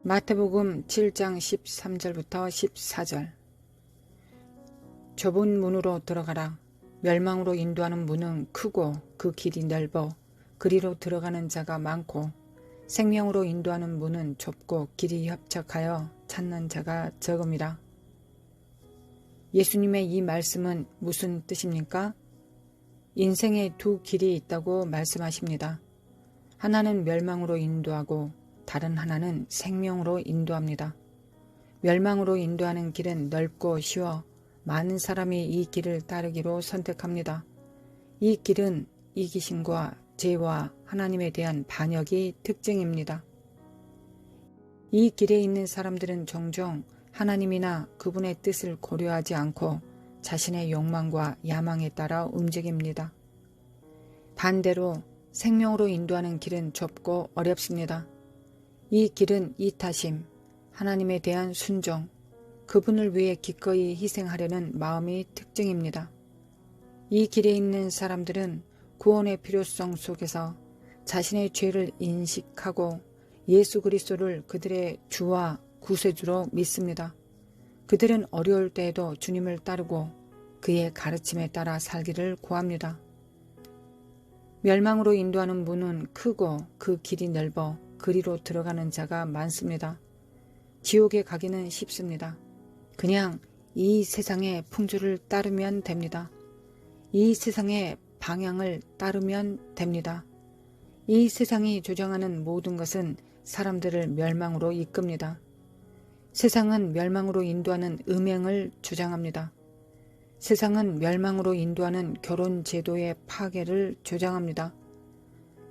마태복음 7장 13절부터 14절. 좁은 문으로 들어가라. 멸망으로 인도하는 문은 크고 그 길이 넓어 그리로 들어가는 자가 많고, 생명으로 인도하는 문은 좁고 길이 협착하여 찾는 자가 적음이라. 예수님의 이 말씀은 무슨 뜻입니까? 인생에 두 길이 있다고 말씀하십니다. 하나는 멸망으로 인도하고 다른 하나는 생명으로 인도합니다. 멸망으로 인도하는 길은 넓고 쉬워 많은 사람이 이 길을 따르기로 선택합니다. 이 길은 이기심과 죄와 하나님에 대한 반역이 특징입니다. 이 길에 있는 사람들은 종종 하나님이나 그분의 뜻을 고려하지 않고 자신의 욕망과 야망에 따라 움직입니다. 반대로 생명으로 인도하는 길은 좁고 어렵습니다. 이 길은 이타심, 하나님에 대한 순종, 그분을 위해 기꺼이 희생하려는 마음이 특징입니다. 이 길에 있는 사람들은 구원의 필요성 속에서 자신의 죄를 인식하고 예수 그리스도를 그들의 주와 구세주로 믿습니다. 그들은 어려울 때에도 주님을 따르고 그의 가르침에 따라 살기를 구합니다. 멸망으로 인도하는 문은 크고 그 길이 넓어 그리로 들어가는 자가 많습니다. 지옥에 가기는 쉽습니다. 그냥 이 세상의 풍조를 따르면 됩니다. 이 세상의 방향을 따르면 됩니다. 이 세상이 조장하는 모든 것은 사람들을 멸망으로 이끕니다. 세상은 멸망으로 인도하는 음행을 주장합니다. 세상은 멸망으로 인도하는 결혼 제도의 파괴를 주장합니다.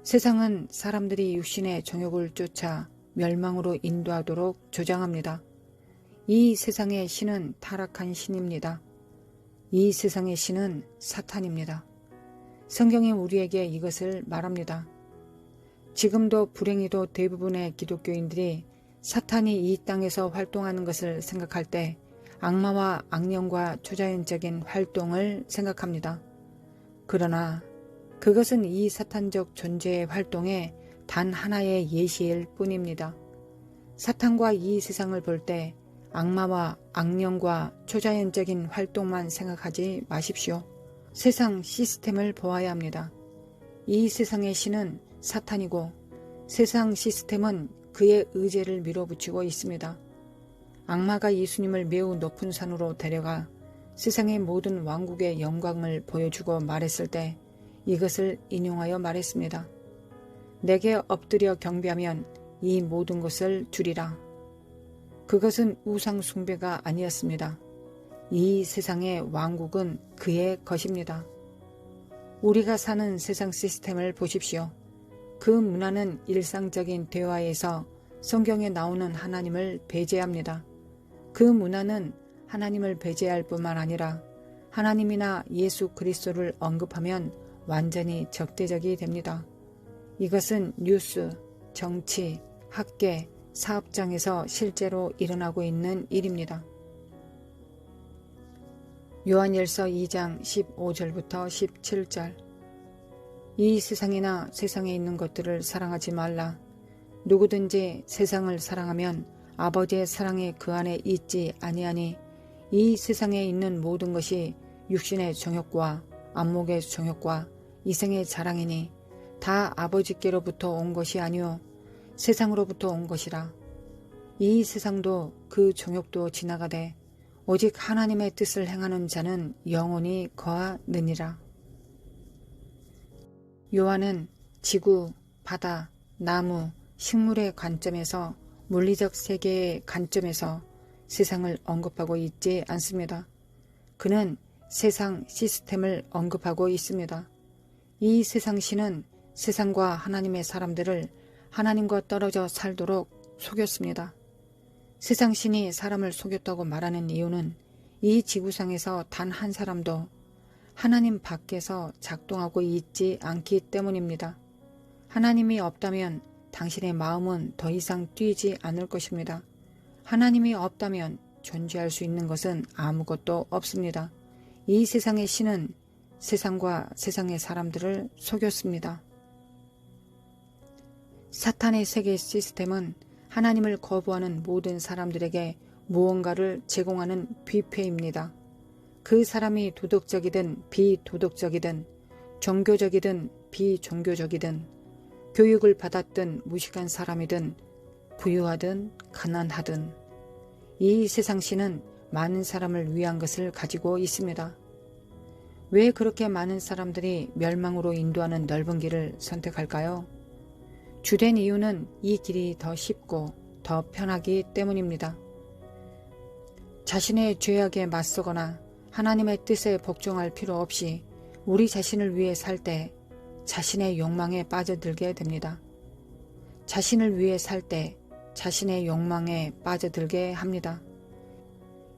세상은 사람들이 육신의 정욕을 쫓아 멸망으로 인도하도록 주장합니다. 이 세상의 신은 타락한 신입니다. 이 세상의 신은 사탄입니다. 성경이 우리에게 이것을 말합니다. 지금도 불행히도 대부분의 기독교인들이 사탄이 이 땅에서 활동하는 것을 생각할 때 악마와 악령과 초자연적인 활동을 생각합니다. 그러나 그것은 이 사탄적 존재의 활동의 단 하나의 예시일 뿐입니다. 사탄과 이 세상을 볼 때 악마와 악령과 초자연적인 활동만 생각하지 마십시오. 세상 시스템을 보아야 합니다. 이 세상의 신은 사탄이고 세상 시스템은 그의 의제를 밀어붙이고 있습니다. 악마가 예수님을 매우 높은 산으로 데려가 세상의 모든 왕국의 영광을 보여주고 말했을 때 이것을 인용하여 말했습니다. 내게 엎드려 경배하면 이 모든 것을 주리라. 그것은 우상 숭배가 아니었습니다. 이 세상의 왕국은 그의 것입니다. 우리가 사는 세상 시스템을 보십시오. 그 문화는 일상적인 대화에서 성경에 나오는 하나님을 배제합니다. 그 문화는 하나님을 배제할 뿐만 아니라 하나님이나 예수 그리스도를 언급하면 완전히 적대적이 됩니다. 이것은 뉴스, 정치, 학계, 사업장에서 실제로 일어나고 있는 일입니다. 요한일서 2장 15절부터 17절. 이 세상이나 세상에 있는 것들을 사랑하지 말라. 누구든지 세상을 사랑하면 아버지의 사랑이 그 안에 있지 아니하니, 이 세상에 있는 모든 것이 육신의 정욕과 안목의 정욕과 이생의 자랑이니 다 아버지께로부터 온 것이 아니요 세상으로부터 온 것이라. 이 세상도 그 정욕도 지나가되 오직 하나님의 뜻을 행하는 자는 영원히 거하느니라. 요한은 지구, 바다, 나무, 식물의 관점에서, 물리적 세계의 관점에서 세상을 언급하고 있지 않습니다. 그는 세상 시스템을 언급하고 있습니다. 이 세상 신은 세상과 하나님의 사람들을 하나님과 떨어져 살도록 속였습니다. 세상 신이 사람을 속였다고 말하는 이유는 이 지구상에서 단 한 사람도 하나님 밖에서 작동하고 있지 않기 때문입니다. 하나님이 없다면 당신의 마음은 더 이상 뛰지 않을 것입니다. 하나님이 없다면 존재할 수 있는 것은 아무것도 없습니다. 이 세상의 신은 세상과 세상의 사람들을 속였습니다. 사탄의 세계 시스템은 하나님을 거부하는 모든 사람들에게 무언가를 제공하는 뷔페입니다. 그 사람이 도덕적이든 비도덕적이든 종교적이든 비종교적이든 교육을 받았든 무식한 사람이든 부유하든 가난하든 이 세상신은 많은 사람을 위한 것을 가지고 있습니다. 왜 그렇게 많은 사람들이 멸망으로 인도하는 넓은 길을 선택할까요? 주된 이유는 이 길이 더 쉽고 더 편하기 때문입니다. 자신의 죄악에 맞서거나 하나님의 뜻에 복종할 필요 없이 우리 자신을 위해 살 때 자신의 욕망에 빠져들게 됩니다. 자신을 위해 살 때 자신의 욕망에 빠져들게 합니다.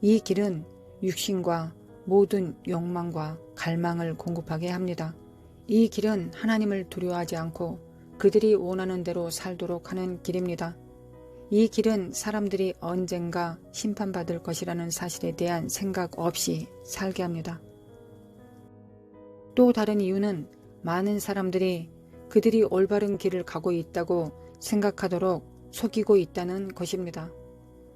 이 길은 육신과 모든 욕망과 갈망을 공급하게 합니다. 이 길은 하나님을 두려워하지 않고 그들이 원하는 대로 살도록 하는 길입니다. 이 길은 사람들이 언젠가 심판받을 것이라는 사실에 대한 생각 없이 살게 합니다. 또 다른 이유는 많은 사람들이 그들이 올바른 길을 가고 있다고 생각하도록 속이고 있다는 것입니다.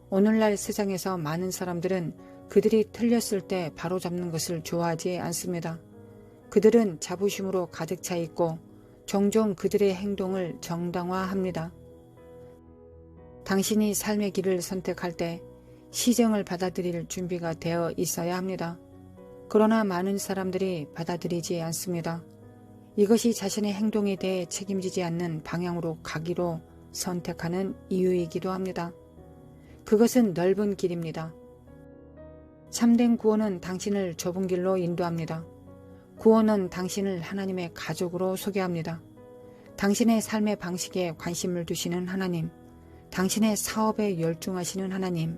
오늘날 세상에서 많은 사람들은 그들이 틀렸을 때 바로잡는 것을 좋아하지 않습니다. 그들은 자부심으로 가득 차 있고 종종 그들의 행동을 정당화합니다. 당신이 삶의 길을 선택할 때 시정을 받아들일 준비가 되어 있어야 합니다. 그러나 많은 사람들이 받아들이지 않습니다. 이것이 자신의 행동에 대해 책임지지 않는 방향으로 가기로 선택하는 이유이기도 합니다. 그것은 넓은 길입니다. 참된 구원은 당신을 좁은 길로 인도합니다. 구원은 당신을 하나님의 가족으로 소개합니다. 당신의 삶의 방식에 관심을 두시는 하나님, 당신의 사업에 열중하시는 하나님,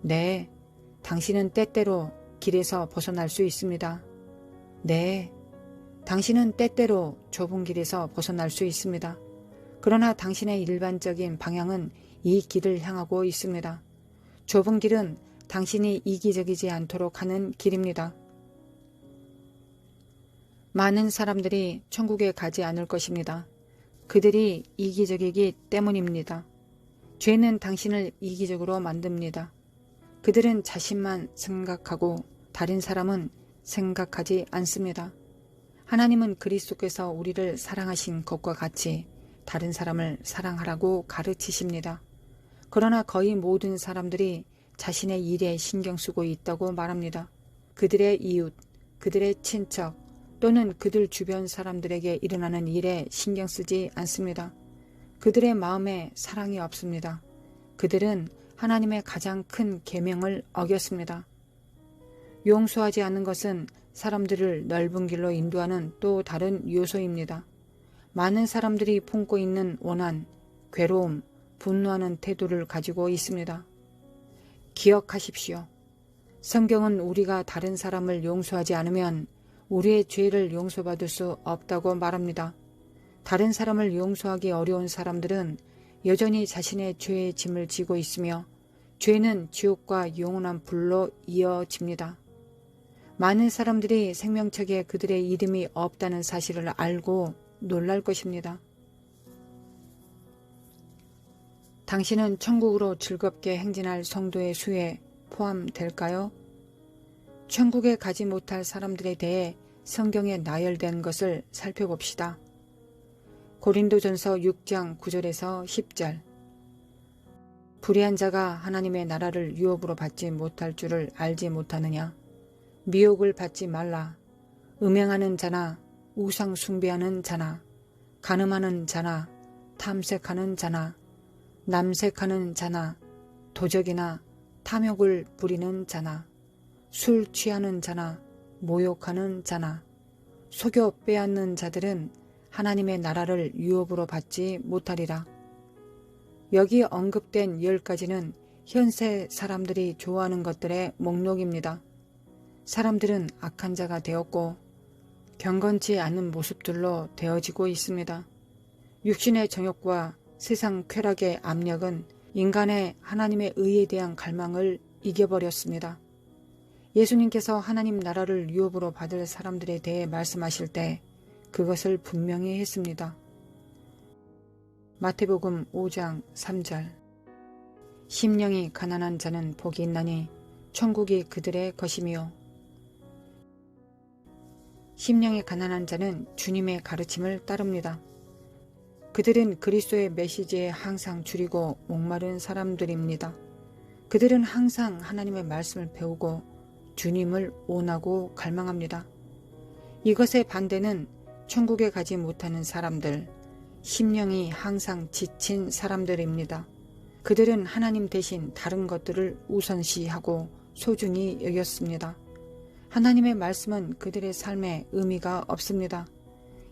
네, 당신은 때때로 길에서 벗어날 수 있습니다. 네, 당신은 때때로 좁은 길에서 벗어날 수 있습니다. 그러나 당신의 일반적인 방향은 이 길을 향하고 있습니다. 좁은 길은 당신이 이기적이지 않도록 하는 길입니다. 많은 사람들이 천국에 가지 않을 것입니다. 그들이 이기적이기 때문입니다. 죄는 당신을 이기적으로 만듭니다. 그들은 자신만 생각하고 다른 사람은 생각하지 않습니다. 하나님은 그리스도께서 우리를 사랑하신 것과 같이 다른 사람을 사랑하라고 가르치십니다. 그러나 거의 모든 사람들이 자신의 일에 신경 쓰고 있다고 말합니다. 그들의 이웃, 그들의 친척 또는 그들 주변 사람들에게 일어나는 일에 신경 쓰지 않습니다. 그들의 마음에 사랑이 없습니다. 그들은 하나님의 가장 큰 계명을 어겼습니다. 용서하지 않는 것은 사람들을 넓은 길로 인도하는 또 다른 요소입니다. 많은 사람들이 품고 있는 원한, 괴로움, 분노하는 태도를 가지고 있습니다. 기억하십시오. 성경은 우리가 다른 사람을 용서하지 않으면 우리의 죄를 용서받을 수 없다고 말합니다. 다른 사람을 용서하기 어려운 사람들은 여전히 자신의 죄의 짐을 지고 있으며 죄는 지옥과 영원한 불로 이어집니다. 많은 사람들이 생명책에 그들의 이름이 없다는 사실을 알고 놀랄 것입니다. 당신은 천국으로 즐겁게 행진할 성도의 수에 포함될까요? 천국에 가지 못할 사람들에 대해 성경에 나열된 것을 살펴봅시다. 고린도전서 6장 9절에서 10절. 불의한 자가 하나님의 나라를 유업으로 받지 못할 줄을 알지 못하느냐? 미혹을 받지 말라. 음행하는 자나 우상 숭배하는 자나 간음하는 자나 탐색하는 자나 남색하는 자나 도적이나 탐욕을 부리는 자나 술 취하는 자나 모욕하는 자나 속여 빼앗는 자들은 하나님의 나라를 유업으로 받지 못하리라. 여기 언급된 10가지는 현세 사람들이 좋아하는 것들의 목록입니다. 사람들은 악한 자가 되었고 경건치 않은 모습들로 되어지고 있습니다. 육신의 정욕과 세상 쾌락의 압력은 인간의 하나님의 의에 대한 갈망을 이겨버렸습니다. 예수님께서 하나님 나라를 유업으로 받을 사람들에 대해 말씀하실 때 그것을 분명히 했습니다. 마태복음 5장 3절. 심령이 가난한 자는 복이 있나니 천국이 그들의 것이며. 심령이 가난한 자는 주님의 가르침을 따릅니다. 그들은 그리스도의 메시지에 항상 줄이고 목마른 사람들입니다. 그들은 항상 하나님의 말씀을 배우고 주님을 원하고 갈망합니다. 이것의 반대는 천국에 가지 못하는 사람들, 심령이 항상 지친 사람들입니다. 그들은 하나님 대신 다른 것들을 우선시하고 소중히 여겼습니다. 하나님의 말씀은 그들의 삶에 의미가 없습니다.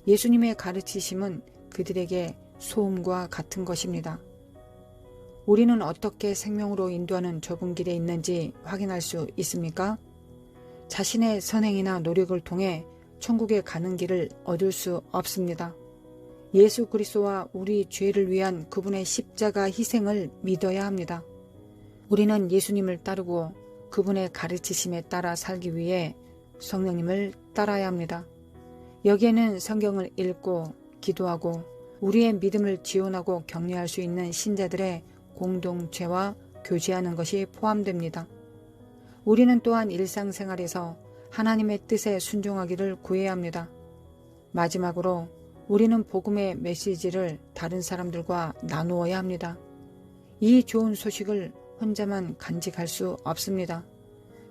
예수님의 가르치심은 그들에게 소음과 같은 것입니다. 우리는 어떻게 생명으로 인도하는 좁은 길에 있는지 확인할 수 있습니까? 자신의 선행이나 노력을 통해 천국에 가는 길을 얻을 수 없습니다. 예수 그리스도와 우리 죄를 위한 그분의 십자가 희생을 믿어야 합니다. 우리는 예수님을 따르고 그분의 가르치심에 따라 살기 위해 성령님을 따라야 합니다. 여기에는 성경을 읽고 기도하고 우리의 믿음을 지원하고 격려할 수 있는 신자들의 공동체와 교제하는 것이 포함됩니다. 우리는 또한 일상생활에서 하나님의 뜻에 순종하기를 구해야 합니다. 마지막으로 우리는 복음의 메시지를 다른 사람들과 나누어야 합니다. 이 좋은 소식을 혼자만 간직할 수 없습니다.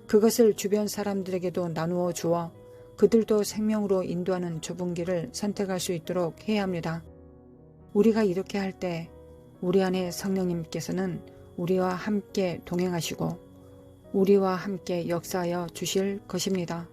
그것을 주변 사람들에게도 나누어 주어 그들도 생명으로 인도하는 좁은 길을 선택할 수 있도록 해야 합니다. 우리가 이렇게 할 때 우리 안에 성령님께서는 우리와 함께 동행하시고 우리와 함께 역사하여 주실 것입니다.